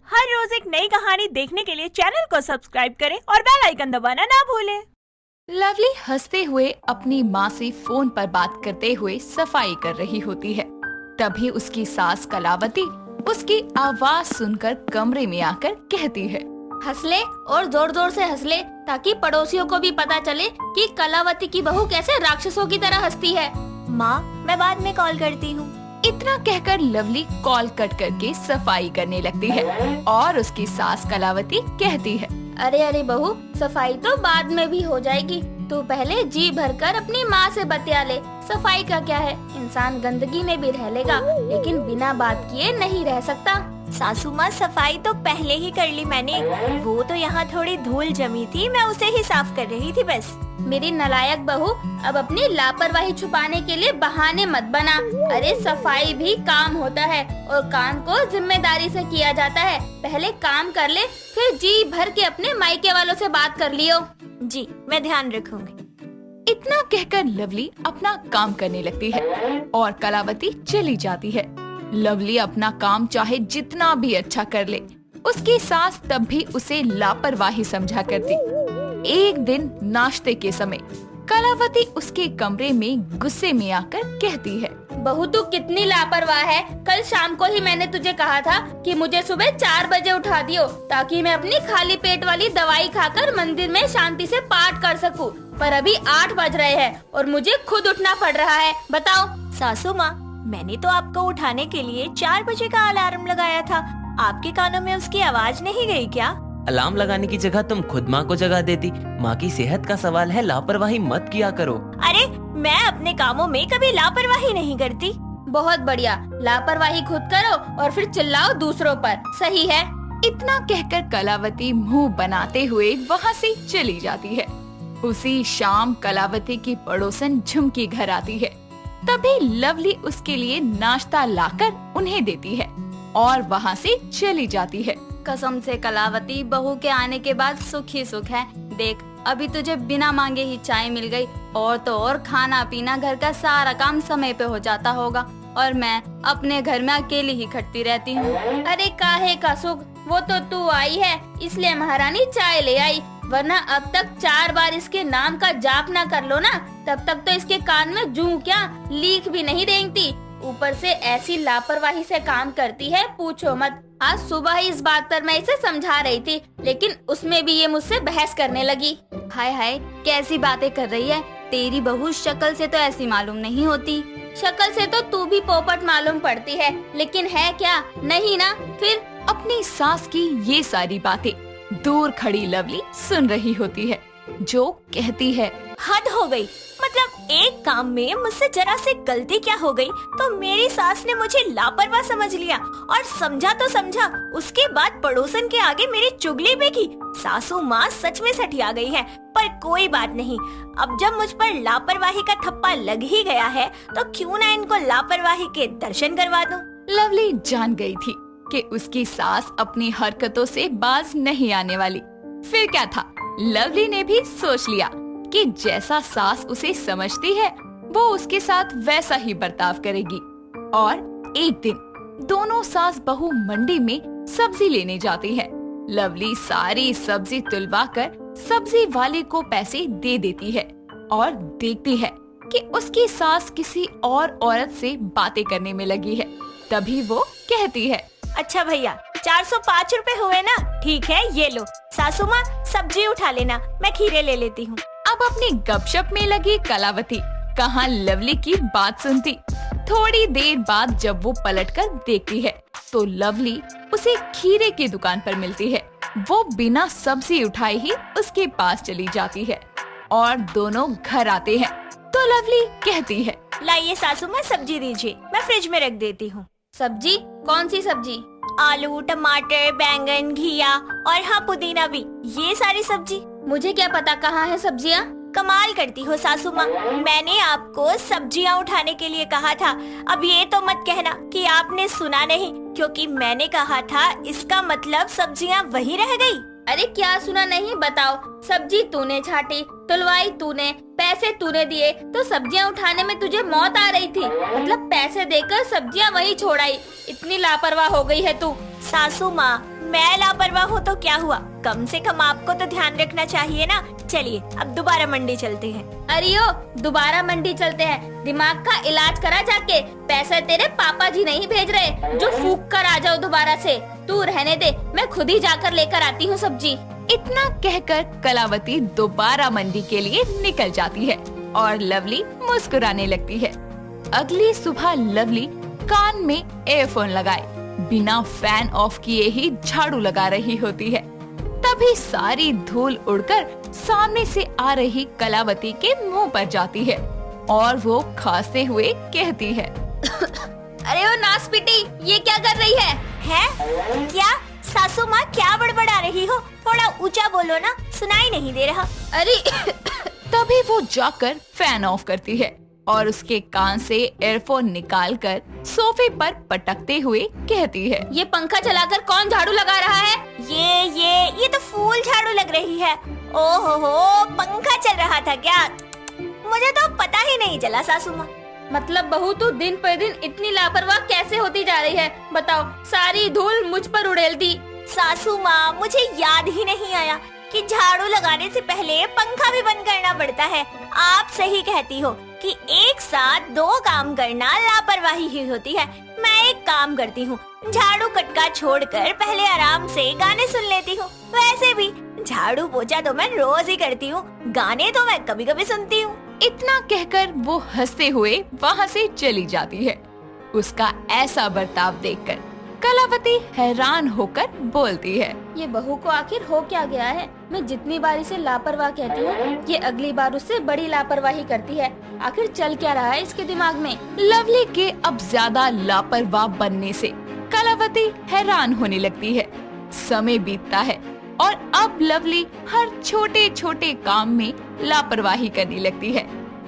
हर रोज एक नई कहानी देखने के लिए चैनल को सब्सक्राइब करें और बेल आइकन दबाना ना भूलें। लवली हंसते हुए अपनी माँ से फोन पर बात करते हुए सफाई कर रही होती है। तभी उसकी सास कलावती उसकी आवाज सुनकर कमरे में आकर कहती है, हंस ले और जोर जोर से हंस ले ताकि पड़ोसियों को भी पता चले कि कलावती की बहू कैसे राक्षसों की तरह हंसती है। माँ, मैं बाद में कॉल करती हूँ। इतना कहकर लवली कॉल कट करके सफाई करने लगती है और उसकी सास कलावती कहती है, अरे अरे बहू, सफाई तो बाद में भी हो जाएगी, तू पहले जी भरकर अपनी माँ से बतिया ले। सफाई का क्या है, इंसान गंदगी में भी रह लेगा लेकिन बिना बात किए नहीं रह सकता। सासू माँ, सफाई तो पहले ही कर ली मैंने, वो तो यहाँ थोड़ी धूल जमी थी, मैं उसे ही साफ कर रही थी बस। मेरी नालायक बहू, अब अपनी लापरवाही छुपाने के लिए बहाने मत बना। अरे सफाई भी काम होता है और काम को जिम्मेदारी से किया जाता है। पहले काम कर ले, फिर जी भर के अपने मायके वालों से बात कर लियो। जी, मैं ध्यान रखूंगी। इतना कहकर लवली अपना काम करने लगती है और कलावती चली जाती है। लवली अपना काम चाहे जितना भी अच्छा कर ले, उसकी सास तब भी उसे लापरवाही समझा करती। एक दिन नाश्ते के समय कलावती उसके कमरे में गुस्से में आकर कहती है, बहू तू कितनी लापरवाह है। कल शाम को ही मैंने तुझे कहा था कि मुझे सुबह 4 बजे उठा दियो ताकि मैं अपनी खाली पेट वाली दवाई खाकर मंदिर में शांति से पाठ कर सकूं। पर अभी 8 बज रहे हैं और मुझे खुद उठना पड़ रहा है। बताओ। सासू माँ, मैंने तो आपको उठाने के लिए 4 बजे का अलार्म लगाया था। आपके कानों में उसकी आवाज नहीं गई क्या? अलार्म लगाने की जगह तुम खुद माँ को जगा देती। माँ की सेहत का सवाल है, लापरवाही मत किया करो। अरे, मैं अपने कामों में कभी लापरवाही नहीं करती। बहुत बढ़िया, लापरवाही खुद करो और फिर चिल्लाओ दूसरों पर। सही है। इतना कहकर कलावती मुंह बनाते हुए वहाँ से चली जाती है। उसी शाम कलावती की पड़ोसन झुमकी घर आती है। तभी लवली उसके लिए नाश्ता लाकर उन्हें देती है और वहाँ से चली जाती है। कसम से कलावती, बहू के आने के बाद सुख ही सुख है। देख, अभी तुझे बिना मांगे ही चाय मिल गई और तो और खाना पीना, घर का सारा काम समय पे हो जाता होगा और मैं अपने घर में अकेली ही खटती रहती हूँ। अरे काहे का सुख, वो तो तू आई है इसलिए महारानी चाय ले आई, वरना अब तक 4 बार इसके नाम का जाप ना कर लो ना, तब तक तो इसके कान में जूं क्या लीक भी नहीं रेंगती। ऊपर से ऐसी लापरवाही से काम करती है, पूछो मत। आज सुबह ही इस बात पर मैं इसे समझा रही थी लेकिन उसमें भी ये मुझसे बहस करने लगी। हाय हाय, कैसी बातें कर रही है। तेरी बहू शक्ल से तो ऐसी मालूम नहीं होती। शक्ल से तो तू भी पोपट मालूम पड़ती है, लेकिन है क्या? नहीं ना। फिर अपनी सास की ये सारी बातें दूर खड़ी लवली सुन रही होती है, जो कहती है, हद हो गई। मतलब एक काम में मुझसे जरा से गलती क्या हो गई तो मेरी सास ने मुझे लापरवाह समझ लिया, और समझा तो समझा, उसके बाद पड़ोसन के आगे मेरी चुगली भी की। सासू माँ सच में सठिया गई है। पर कोई बात नहीं, अब जब मुझ पर लापरवाही का ठप्पा लग ही गया है तो क्यों ना इनको लापरवाही के दर्शन करवा दूं। लवली जान गई थी कि उसकी सास अपनी हरकतों से बाज नहीं आने वाली। फिर क्या था, लवली ने भी सोच लिया कि जैसा सास उसे समझती है वो उसके साथ वैसा ही बर्ताव करेगी। और एक दिन दोनों सास बहू मंडी में सब्जी लेने जाती हैं। लवली सारी सब्जी तुलवाकर सब्जी वाले को पैसे दे देती है और देखती है कि उसकी सास किसी और औरत से बातें करने में लगी है। तभी वो कहती है, अच्छा भैया, 405 रुपए हुए ना? ठीक है, ये लो। सासू माँ, सब्जी उठा लेना, मैं खीरे ले लेती हूँ। अब अपनी गपशप में लगी कलावती कहाँ लवली की बात सुनती। थोड़ी देर बाद जब वो पलटकर देखती है तो लवली उसे खीरे की दुकान पर मिलती है। वो बिना सब्जी उठाए ही उसके पास चली जाती है और दोनों घर आते हैं। तो लवली कहती है, लाइए सासू माँ, सब्जी दीजिए, मैं फ्रिज में रख देती हूँ। सब्जी? कौन सी सब्जी? आलू, टमाटर, बैंगन, घिया और हाँ, पुदीना भी। ये सारी सब्जी। मुझे क्या पता कहाँ है सब्जियाँ। कमाल करती हो सासू माँ, मैंने आपको सब्जियाँ उठाने के लिए कहा था। अब ये तो मत कहना कि आपने सुना नहीं, क्योंकि मैंने कहा था इसका मतलब सब्जियाँ वहीं रह गई। अरे क्या सुना नहीं, बताओ। सब्जी तूने छाटी, तुलवाई तूने, पैसे तूने दिए, तो सब्जियां उठाने में तुझे मौत आ रही थी। मतलब पैसे देकर सब्जियां वहीं छोड़ आई। इतनी लापरवाह हो गई है तू। सासू माँ, मैं लापरवाह हूँ तो क्या हुआ, कम से कम आपको तो ध्यान रखना चाहिए ना। चलिए अब दोबारा मंडी चलते हैं। अरे ओ, दोबारा मंडी चलते हैं, दिमाग का इलाज करा जाके। पैसे तेरे पापा जी नहीं भेज रहे जो फूक कर आ जाओ दोबारा से। तू रहने दे, मैं खुद ही जाकर लेकर आती हूँ सब्जी। इतना कहकर कलावती दोबारा मंडी के लिए निकल जाती है और लवली मुस्कुराने लगती है। अगली सुबह लवली कान में एयरफोन लगाए बिना फैन ऑफ किए ही झाड़ू लगा रही होती है। तभी सारी धूल उड़कर सामने से आ रही कलावती के मुंह पर जाती है और वो खांसते हुए कहती है, अरे ओ नासपीटी, ये क्या कर रही है? क्या सासू माँ, क्या बड़बड़ा रही हो? थोड़ा ऊंचा बोलो ना, सुनाई नहीं दे रहा। अरे तभी वो जाकर फैन ऑफ करती है और उसके कान से एयरफोन निकालकर सोफे पर पटकते हुए कहती है, ये पंखा चलाकर कौन झाड़ू लगा रहा है? ये तो फूल झाड़ू लग रही है। ओहो, पंखा चल रहा था क्या? मुझे तो पता ही नहीं चला सासू माँ। मतलब बहू, तू दिन पर दिन इतनी लापरवाह कैसे होती जा रही है? बताओ, सारी धूल मुझ पर उड़ेल दी। सासू माँ, मुझे याद ही नहीं आया कि झाड़ू लगाने से पहले पंखा भी बंद करना पड़ता है। आप सही कहती हो कि एक साथ दो काम करना लापरवाही ही होती है। मैं एक काम करती हूँ, झाड़ू कटका छोड़कर पहले आराम से गाने सुन लेती हूँ। वैसे भी झाड़ू पोछा तो मैं रोज ही करती हूँ, गाने तो मैं कभी कभी सुनती हूँ। इतना कहकर वो हंसते हुए वहाँ से चली जाती है। उसका ऐसा बर्ताव देखकर कलावती हैरान होकर बोलती है, ये बहू को आखिर हो क्या गया है? मैं जितनी बार इसे लापरवाह कहती हूँ, ये अगली बार उससे बड़ी लापरवाही करती है। आखिर चल क्या रहा है इसके दिमाग में? लवली के अब ज्यादा लापरवाह बनने से कलावती हैरान होने लगती है। समय बीतता है और अब लवली हर छोटे छोटे काम में लापरवाही करने लगती है।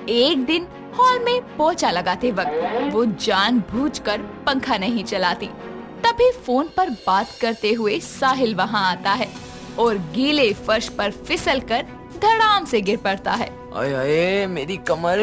एक दिन हॉल में पोछा लगाते वक्त वो जानबूझकर पंखा नहीं चलाती। तभी फोन पर बात करते हुए साहिल वहाँ आता है और गीले फर्श पर फिसलकर धड़ाम से गिर पड़ता है। आए आए मेरी कमर।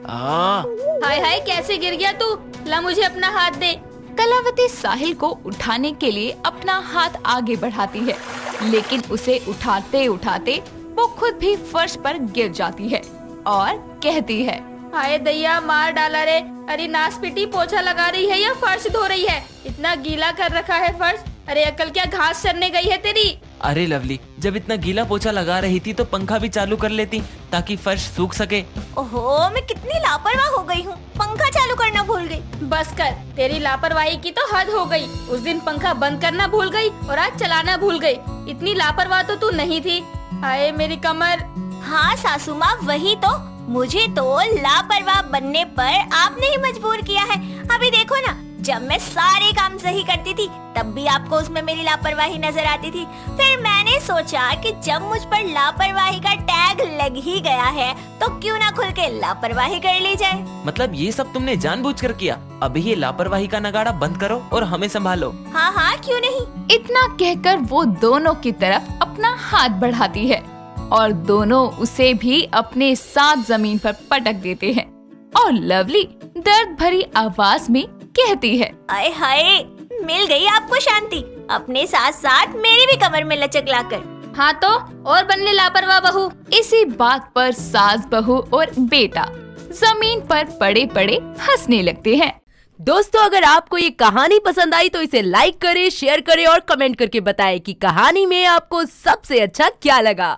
हाय हाय, कैसे गिर गया तू? ला मुझे अपना हाथ दे। कलावती साहिल को उठाने के लिए अपना हाथ आगे बढ़ाती है, लेकिन उसे उठाते उठाते वो खुद भी फर्श पर गिर जाती है और कहती है, हाय दैया, मार डाला रे। अरे नासपीटी, पोछा लगा रही है या फर्श धो रही है? इतना गीला कर रखा है फर्श। अरे अकल क्या घास चरने गई है तेरी? अरे लवली, जब इतना गीला पोछा लगा रही थी तो पंखा भी चालू कर लेती ताकि फर्श सूख सके। ओहो, मैं कितनी लापरवाह हो गई हूँ, पंखा चालू करना भूल गई। बस कर, तेरी लापरवाही की तो हद हो गई। उस दिन पंखा बंद करना भूल गई और आज चलाना भूल गई। इतनी लापरवाह तो तू नहीं थी। हाय मेरी कमर। हाँ सासू माँ, वही तो, मुझे तो लापरवाह बनने पर आपने ही मजबूर किया है। अभी देखो ना, जब मैं सारे काम सही करती थी तब भी आपको उसमें मेरी लापरवाही नजर आती थी। फिर मैंने सोचा कि जब मुझ पर लापरवाही का टैग लग ही गया है तो क्यों ना खुल के लापरवाही कर ली जाए। मतलब ये सब तुमने जानबूझकर किया? अभी ये लापरवाही का नगाड़ा बंद करो और हमें संभालो। हाँ हाँ, क्यों नहीं। इतना कहकर वो दोनों की तरफ अपना हाथ बढ़ाती है और दोनों उसे भी अपने साथ जमीन पर पटक देते हैं और लवली दर्द भरी आवाज में कहती है, आए हाय, मिल गई आपको शांति, अपने साथ साथ मेरी भी कमर में लचक लाकर। हाँ तो और बनने लापरवाह बहू। इसी बात पर सास बहू और बेटा जमीन पर पड़े पड़े हंसने लगते हैं। दोस्तों, अगर आपको ये कहानी पसंद आई तो इसे लाइक करें, शेयर करें और कमेंट करके बताएं कि कहानी में आपको सबसे अच्छा क्या लगा।